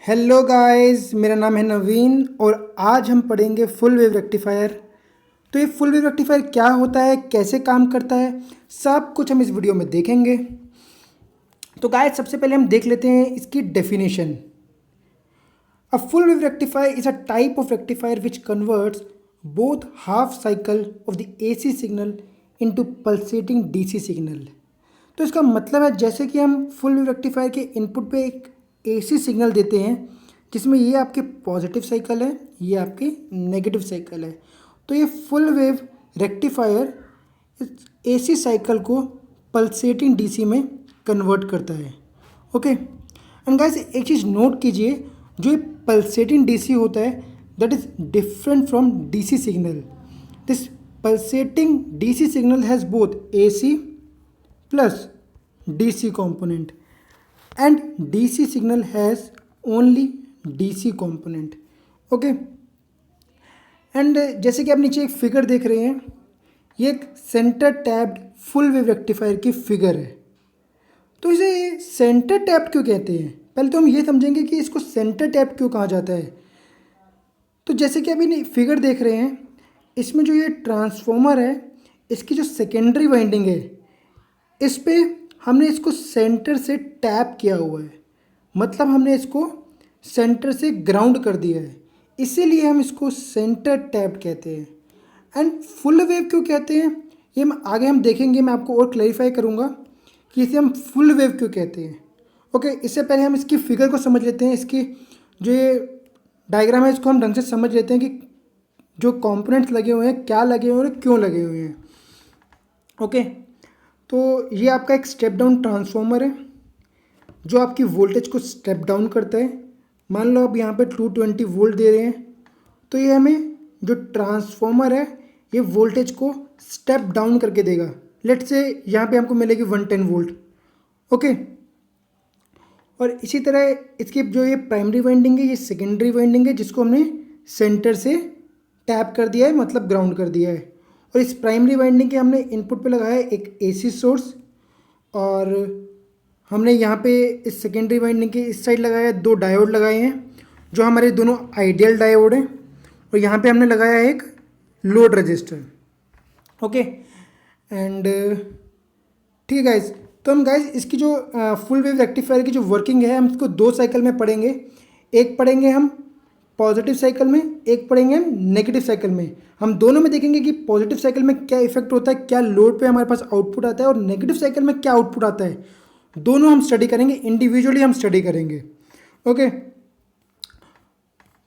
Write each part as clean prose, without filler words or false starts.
Hello guys, मेरा नाम है नवीन और आज हम पढ़ेंगे फुल वेव रेक्टिफायर। तो ये फुल वेव रेक्टिफायर क्या होता है, कैसे काम करता है, सब कुछ हम इस वीडियो में देखेंगे। तो गाइस सबसे पहले हम देख लेते हैं इसकी definition. A full wave rectifier is a type of rectifier which converts both half cycle of the AC signal into pulsating DC signal. तो इसका मतलब है जैसे कि हम फुल वेव रेक्टिफायर के इनपुट पे एक एसी सिग्नल देते हैं जिसमें ये आपके पॉजिटिव साइकिल है, ये आपकी नेगेटिव साइकिल है। तो ये फुल वेव रेक्टिफायर इस एसी साइकिल को पल्सेटिंग डीसी में कन्वर्ट करता है। ओके एंड गाइस एक चीज़ नोट कीजिए, जो ये पल्सेटिंग डीसी होता है that is different from DC signal. This pulsating DC signal has both AC plus DC component and DC signal has only DC component. Okay and जैसे कि आप नीचे एक फिगर देख रहे हैं, ये एक centre tapped full wave rectifier की फिगर है। तो इसे सेंटर टैप्ड क्यों कहते हैं? पहले तो हम ये समझेंगे कि इसको सेंटर टैप्ड क्यों कहा जाता है। तो जैसे कि अभी फिगर देख रहे हैं, इसमें जो ये ट्रांसफॉर्मर है, इसकी जो सेकेंडरी वाइंडिंग है, इस पे हमने इसको सेंटर से टैप किया हुआ है, मतलब हमने इसको सेंटर से ग्राउंड कर दिया है, इसीलिए हम इसको सेंटर टैप कहते हैं। एंड फुल वेव क्यों कहते हैं ये आगे हम देखेंगे, मैं आपको और क्लैरिफाई करूँगा कि इसे हम फुल वेव क्यों कहते हैं। ओके इससे पहले हम इसकी फिगर को समझ लेते हैं, इसकी जो ये डायग्राम है इसको हम ढंग से समझ लेते हैं कि जो कंपोनेंट्स लगे हुए हैं, क्या लगे हुए हैं, क्यों लगे हुए हैं। ओके तो ये आपका एक स्टेप डाउन ट्रांसफार्मर है जो आपकी वोल्टेज को स्टेप डाउन करता है। मान लो आप यहाँ पे 220 वोल्ट दे रहे हैं, तो ये हमें जो ट्रांसफार्मर है ये वोल्टेज को स्टेप डाउन करके देगा। लेट्स से यहाँ पे हमको मिलेगी 110 वोल्ट। ओके और इसी तरह इसकी जो ये प्राइमरी वाइंडिंग है, ये सेकेंडरी वाइंडिंग है जिसको हमने सेंटर से टैप कर दिया है, मतलब ग्राउंड कर दिया है। और इस प्राइमरी वाइंडिंग के हमने इनपुट पे लगाया है एक एसी सोर्स, और हमने यहाँ पे इस सेकेंडरी वाइंडिंग के इस साइड लगाया है 2 डायोड लगाए हैं जो हमारे दोनों आइडियल डायोड हैं, और यहाँ पे हमने लगाया है एक लोड रजिस्टर। ओके एंड ठीक है गाइज, तो हम गाइज इसकी जो फुल वेव रेक्टिफायर की जो वर्किंग है हम इसको 2 साइकिल में पढ़ेंगे। एक पढ़ेंगे हम पॉजिटिव साइकिल में, एक पढ़ेंगे हम नेगेटिव साइकिल में। हम दोनों में देखेंगे कि पॉजिटिव साइकिल में क्या इफेक्ट होता है, क्या लोड पे हमारे पास आउटपुट आता है, और नेगेटिव साइकिल में क्या आउटपुट आता है। दोनों हम स्टडी करेंगे, इंडिविजुअली हम स्टडी करेंगे। ओके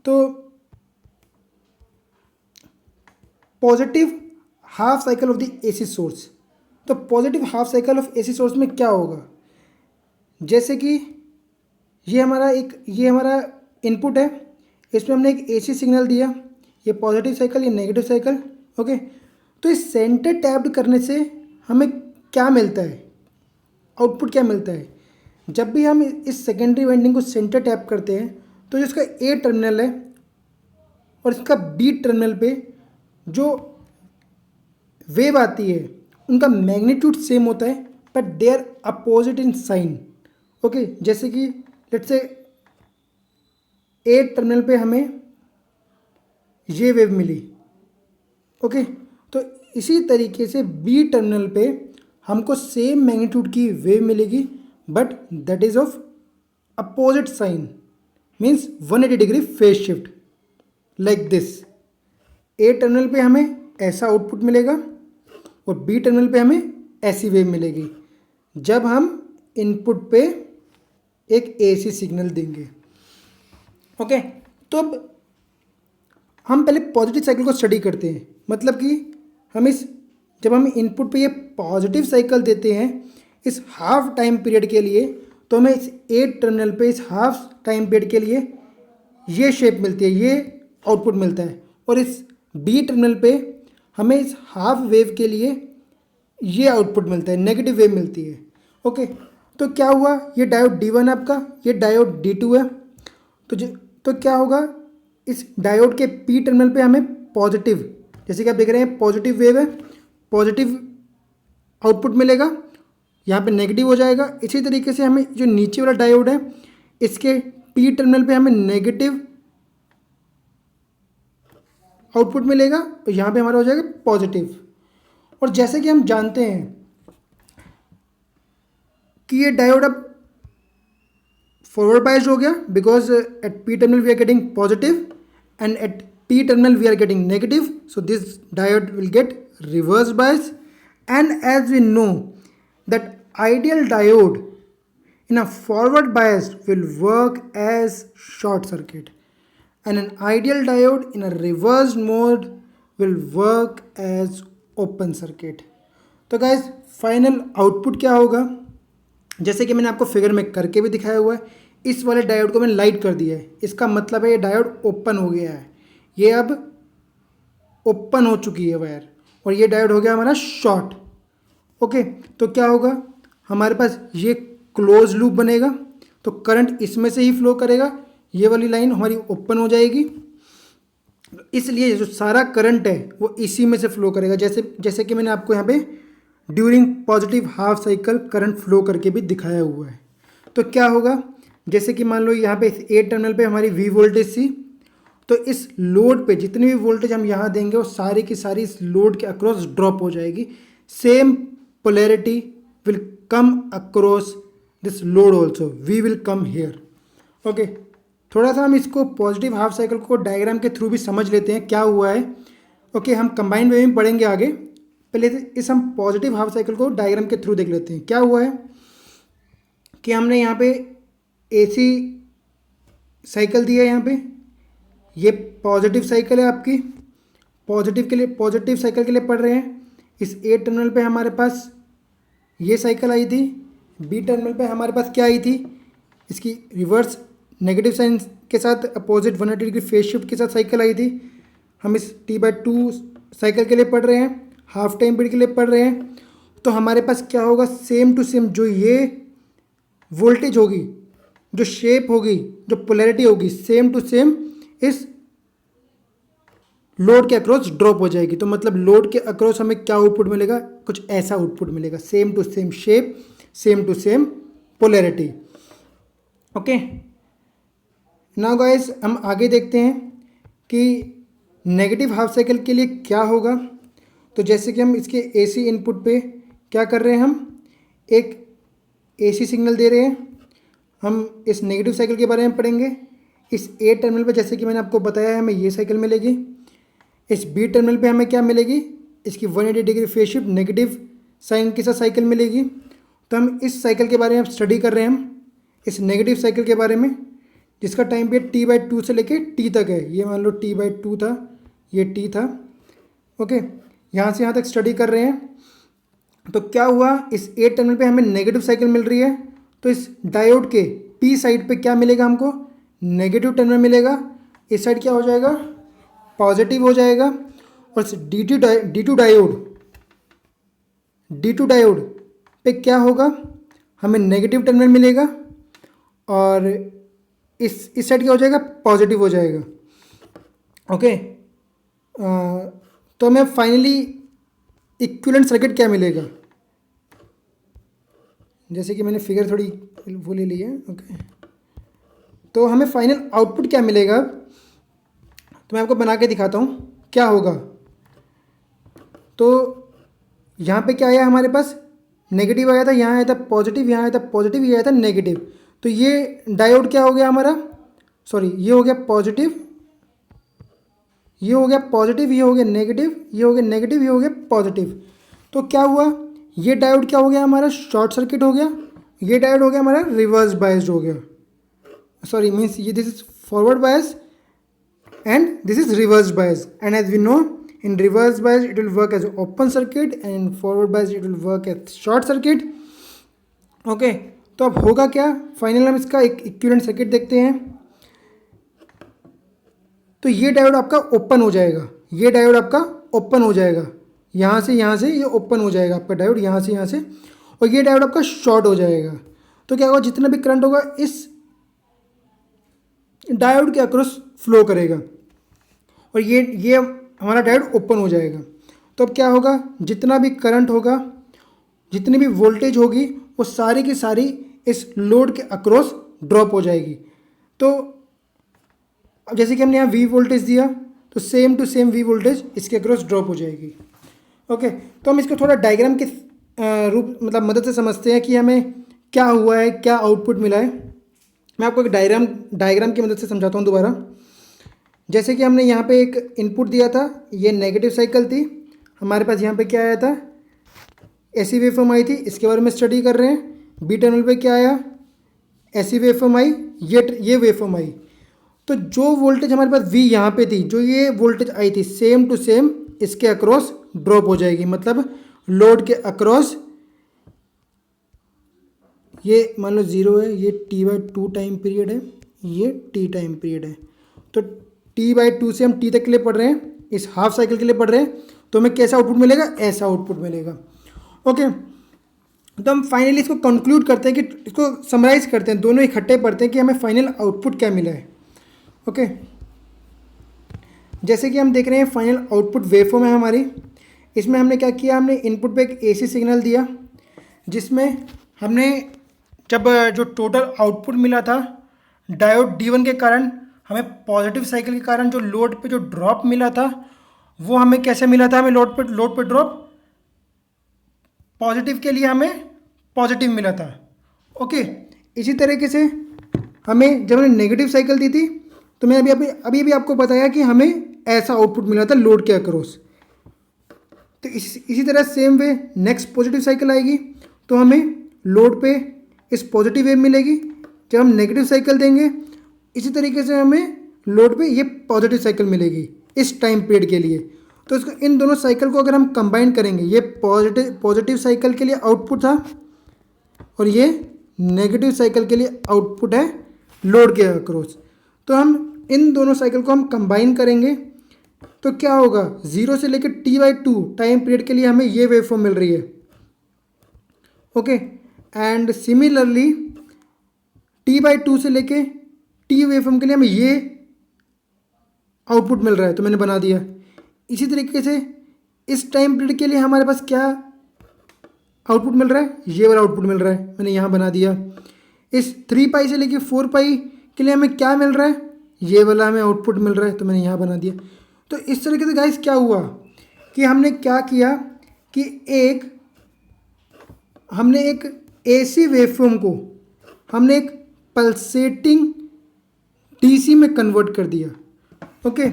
तो positive half cycle of the AC source. तो positive half cycle of AC source में क्या होगा, जैसे कि ये हमारा इनपुट है, इसमें हमने एक एसी सिग्नल दिया, ये पॉजिटिव साइकिल, ये नेगेटिव साइकिल। ओके तो इस सेंटर टैप्ड करने से हमें क्या मिलता है, आउटपुट क्या मिलता है। जब भी हम इस सेकेंडरी वाइंडिंग को सेंटर टैप करते हैं तो जिसका ए टर्मिनल है और इसका बी टर्मिनल पे जो वेव आती है उनका मैग्नीट्यूड सेम होता है, but they are opposite in sign. Okay जैसे कि लेट्स से ए टर्मिनल पे हमें ये वेव मिली। ओके तो इसी तरीके से बी टर्मिनल पे हमको सेम मैग्नीट्यूड की वेव मिलेगी, but that is of opposite sign, means 180 degree phase shift, like this. A terminal पे हमें ऐसा आउटपुट मिलेगा और बी टर्मिनल पे हमें ऐसी वेव मिलेगी जब हम इनपुट पे एक एसी सिग्नल देंगे। ओके तो अब हम पहले पॉजिटिव साइकिल को स्टडी करते हैं, मतलब कि जब हम इनपुट पे ये पॉजिटिव साइकिल देते हैं इस हाफ टाइम पीरियड के लिए, तो हमें इस ए टर्मिनल पे इस हाफ टाइम पीरियड के लिए ये शेप मिलती है, ये आउटपुट मिलता है, और इस बी टर्मिनल पे हमें इस हाफ वेव के लिए ये आउटपुट मिलता है, नेगेटिव वेव मिलती है। ओके तो क्या हुआ, ये डायोड D1 आपका, ये डायोड D2 है। तो क्या होगा, इस डायोड के पी टर्मिनल पे हमें पॉजिटिव, जैसे कि आप देख रहे हैं पॉजिटिव वेव है, पॉजिटिव आउटपुट मिलेगा, यहाँ पे नेगेटिव हो जाएगा। इसी तरीके से हमें जो नीचे वाला डायोड है इसके पी टर्मिनल पे हमें नेगेटिव आउटपुट मिलेगा और यहाँ पे हमारा हो जाएगा पॉजिटिव। और जैसे कि हम जानते हैं कि ये डायोड अब फॉरवर्ड बायस्ड हो गया, because at P terminal we are getting positive and at P terminal we are getting negative, so this diode will get reverse bias. And as we know that ideal diode in a forward bias will work as short circuit and an ideal diode in a reversed mode will work as open circuit. तो guys final output क्या होगा, जैसे कि मैंने आपको figure में करके भी दिखाया हुआ है, इस वाले डायोड को मैंने लाइट कर दिया है, इसका मतलब है ये डायोड ओपन हो गया है, ये अब ओपन हो चुकी है वायर, और ये डायोड हो गया हमारा शॉर्ट। ओके, तो क्या होगा, हमारे पास ये क्लोज लूप बनेगा, तो करंट इसमें से ही फ्लो करेगा, ये वाली लाइन हमारी ओपन हो जाएगी, इसलिए जो सारा करंट है वो इसी में से फ्लो करेगा। जैसे कि मैंने आपको यहाँ पे during positive half cycle current flow करके भी दिखाया हुआ है। तो क्या होगा, जैसे कि मान लो यहाँ पे ए टर्मिनल पे हमारी वी वोल्टेज थी, तो इस लोड पे जितनी भी वोल्टेज हम यहाँ देंगे वो सारी की सारी इस लोड के अक्रॉस ड्रॉप हो जाएगी। Same polarity will come across this load also, we will come here. Okay, थोड़ा सा हम इसको पॉजिटिव हाफ साइकिल को डायग्राम के थ्रू भी समझ लेते हैं क्या हुआ है। ओके, हम कंबाइंड वे में पढ़ेंगे आगे, पहले इस हम पॉजिटिव हाफ साइकिल को डायग्राम के थ्रू देख लेते हैं। क्या हुआ है कि हमने यहाँ पे एसी साइकिल दिया है, यहाँ पे ये पॉजिटिव साइकिल है आपकी, पॉजिटिव साइकिल के लिए पढ़ रहे हैं। इस ए टर्मिनल पे हमारे पास ये साइकिल आई थी, बी टर्मिनल पे हमारे पास क्या आई थी, इसकी रिवर्स नेगेटिव साइन के साथ अपोजिट 180 डिग्री फेज शिफ्ट के साथ साइकिल आई थी। हम इस T/2 साइकिल के लिए पढ़ रहे हैं, हाफ टाइम पीरियड के लिए पढ़ रहे हैं। तो हमारे पास क्या होगा, सेम टू सेम जो ये वोल्टेज होगी, जो शेप होगी, जो पोलैरिटी होगी, सेम टू सेम इस लोड के अक्रॉस ड्रॉप हो जाएगी। तो मतलब लोड के अक्रॉस हमें क्या आउटपुट मिलेगा, कुछ ऐसा आउटपुट मिलेगा, same to same shape, same to same polarity. Okay, now guys हम आगे देखते हैं कि नेगेटिव हाफ साइकिल के लिए क्या होगा। तो जैसे कि हम इसके एसी इनपुट पे क्या कर रहे हैं, हम एक एसी सिग्नल दे रहे हैं। हम इस नेगेटिव साइकिल के बारे में पढ़ेंगे। इस ए टर्मिनल पे जैसे कि मैंने आपको बताया है, हमें ये साइकिल मिलेगी। इस बी टर्मिनल पे हमें क्या मिलेगी, इसकी 180 degree phase shift negative sine के साथ साइकिल मिलेगी। तो हम इस साइकिल के बारे में स्टडी कर रहे हैं, हम इस नेगेटिव साइकिल के बारे में, जिसका टाइम पीरियड T/2 से लेके T तक है। ये मान लो T/2 था, ये T था। ओके, यहाँ से यहाँ तक स्टडी कर रहे हैं। तो क्या हुआ, इस ए टर्मिनल पे हमें नेगेटिव साइकिल मिल रही है, तो इस डायोड के पी साइड पे क्या मिलेगा हमको, नेगेटिव टर्मिनल मिलेगा। इस साइड क्या हो जाएगा, पॉजिटिव हो जाएगा। और इस D2 डायोड पे क्या होगा, हमें नेगेटिव टर्मिनल मिलेगा, और इस साइड क्या हो जाएगा, पॉजिटिव हो जाएगा। ओके, तो हमें फाइनली इक्विवेलेंट सर्किट क्या मिलेगा, जैसे कि मैंने फिगर थोड़ी वो ले ली है। ओके, तो हमें फाइनल आउटपुट क्या मिलेगा, तो मैं आपको बना के दिखाता हूँ क्या होगा। तो यहाँ पे क्या आया हमारे पास, नेगेटिव आया था, यहाँ आया था पॉजिटिव, यहाँ आया था पॉजिटिव, ये आया था नेगेटिव। तो ये डायोड क्या हो गया हमारा, सॉरी ये हो गया पॉजिटिव, ये हो गया पॉजिटिव, ये हो गया नेगेटिव, ये हो गया नेगेटिव, ये हो गया पॉजिटिव। तो क्या हुआ, ये डायोड क्या हो गया हमारा, शॉर्ट सर्किट हो गया। ये डायोड हो गया हमारा रिवर्स बायस्ड हो गया, सॉरी मीन्स ये this is forward bias and this is reverse bias, and as we know in reverse bias it will work as open circuit and in forward bias it will work as short circuit. Okay, तो अब होगा क्या, final हम इसका एक equivalent circuit देखते हैं। तो ये डायोड आपका ओपन हो जाएगा, ये डायोड आपका ओपन हो जाएगा, यहाँ से ये ओपन हो जाएगा आपका डायोड, यहाँ से, और ये डायोड आपका शॉर्ट हो जाएगा। तो क्या होगा, जितना भी करंट होगा इस डायोड के अक्रॉस फ्लो करेगा, और ये हमारा डायोड ओपन हो जाएगा। तो अब क्या होगा, जितना भी करंट होगा, जितनी भी वोल्टेज होगी, वो सारी की सारी इस लोड के अक्रॉस ड्रॉप हो जाएगी। तो अब जैसे कि हमने यहाँ V वोल्टेज दिया तो same to same V voltage इसके अक्रॉस ड्रॉप हो जाएगी। ओके, तो हम इसको थोड़ा डायग्राम के रूप मतलब मदद से समझते हैं कि हमें क्या हुआ है, क्या आउटपुट मिला है। मैं आपको एक डायग्राम की मदद से समझाता हूँ दोबारा। जैसे कि हमने यहाँ पे एक इनपुट दिया था, ये नेगेटिव साइकिल थी। हमारे पास यहाँ पे क्या आया था, ऐसी वेवफॉर्म आई थी, इसके बारे में स्टडी कर रहे हैं। बी टर्मिनल पे क्या आया, ऐसी वेवफॉर्म आई, ये वेवफॉर्म आई। तो जो वोल्टेज हमारे पास V यहाँ पे थी, जो ये वोल्टेज आई थी, सेम टू सेम इसके अक्रॉस ड्रॉप हो जाएगी। मतलब लोड के अक्रॉस ये मान लो 0 है, ये T/2 टाइम पीरियड है, ये T टाइम पीरियड है। तो T/2 से हम T तक के लिए पढ़ रहे हैं, इस हाफ साइकिल के लिए पढ़ रहे हैं, तो हमें कैसा आउटपुट मिलेगा, ऐसा आउटपुट मिलेगा। ओके, तो हम फाइनली इसको कंक्लूड करते हैं कि इसको समराइज करते हैं, दोनों इकट्ठे पढ़ते हैं कि हमें फाइनल आउटपुट क्या मिला है। ओके, जैसे कि हम देख रहे हैं फाइनल आउटपुट वेवफॉर्म है हमारी। इसमें हमने क्या किया, हमने इनपुट पे एक AC सिग्नल दिया, जिसमें हमने जब जो टोटल आउटपुट मिला था डायोड D1 के कारण, हमें पॉजिटिव साइकिल के कारण जो लोड पे जो ड्रॉप मिला था वो हमें कैसे मिला था, हमें लोड पे ड्रॉप पॉजिटिव के लिए हमें पॉजिटिव मिला था। ओके, इसी तरीके से हमें जब हमने नेगेटिव साइकिल दी थी तो मैं अभी आपको बताया कि हमें ऐसा आउटपुट मिला था लोड के अक्रॉस। तो इसी तरह same way next positive cycle आएगी तो हमें लोड पे इस पॉजिटिव वेव मिलेगी। जब हम नेगेटिव साइकिल देंगे इसी तरीके से हमें लोड पे ये पॉजिटिव साइकिल मिलेगी इस टाइम पीरियड के लिए। तो इसको इन दोनों साइकिल को अगर हम कंबाइन करेंगे, ये पॉजिटिव साइकिल के लिए आउटपुट था और ये नेगेटिव साइकिल के लिए आउटपुट है लोड के अक्रॉस। तो हम इन दोनों साइकिल को हम कंबाइन करेंगे तो क्या होगा, 0 से लेकर T/2 टाइम पीरियड के लिए हमें ये वेवफॉर्म मिल रही है। ओके, एंड सिमिलरली T/2 से लेके T वेवफॉर्म के लिए हमें ये आउटपुट मिल रहा है, तो मैंने बना दिया। इसी तरीके से इस टाइम पीरियड के लिए हमारे पास क्या आउटपुट मिल रहा है, ये वाला आउटपुट मिल रहा है, मैंने यहाँ बना दिया। इस 3π से लेके 4π के लिए हमें क्या मिल रहा है, ये वाला हमें आउटपुट मिल रहा है, तो मैंने यहाँ बना दिया। तो इस तरीके से गाइस क्या हुआ कि हमने क्या किया कि हमने एक AC वेवफॉर्म को हमने एक पल्सेटिंग DC में कन्वर्ट कर दिया। ओके,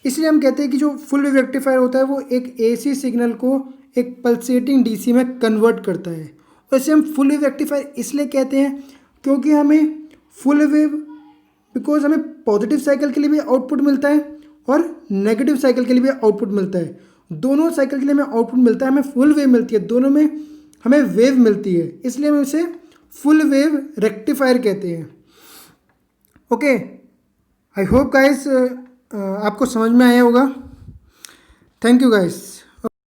इसलिए हम कहते हैं कि जो फुल वेव रेक्टिफायर होता है वो एक AC सिग्नल को एक पल्सेटिंग DC में कन्वर्ट करता है। वैसे हम फुल वेव रेक्टिफायर इसलिए कहते हैं क्योंकि हमें फुल वेव बिकॉज हमें पॉजिटिव साइकिल के लिए भी आउटपुट मिलता है और नेगेटिव साइकिल के लिए भी आउटपुट मिलता है। दोनों साइकिल के लिए हमें आउटपुट मिलता है, हमें फुल वेव मिलती है, दोनों में हमें वेव मिलती है, इसलिए हम इसे फुल वेव रेक्टिफायर कहते हैं। ओके, आई होप गाइस आपको समझ में आया होगा। Thank you guys.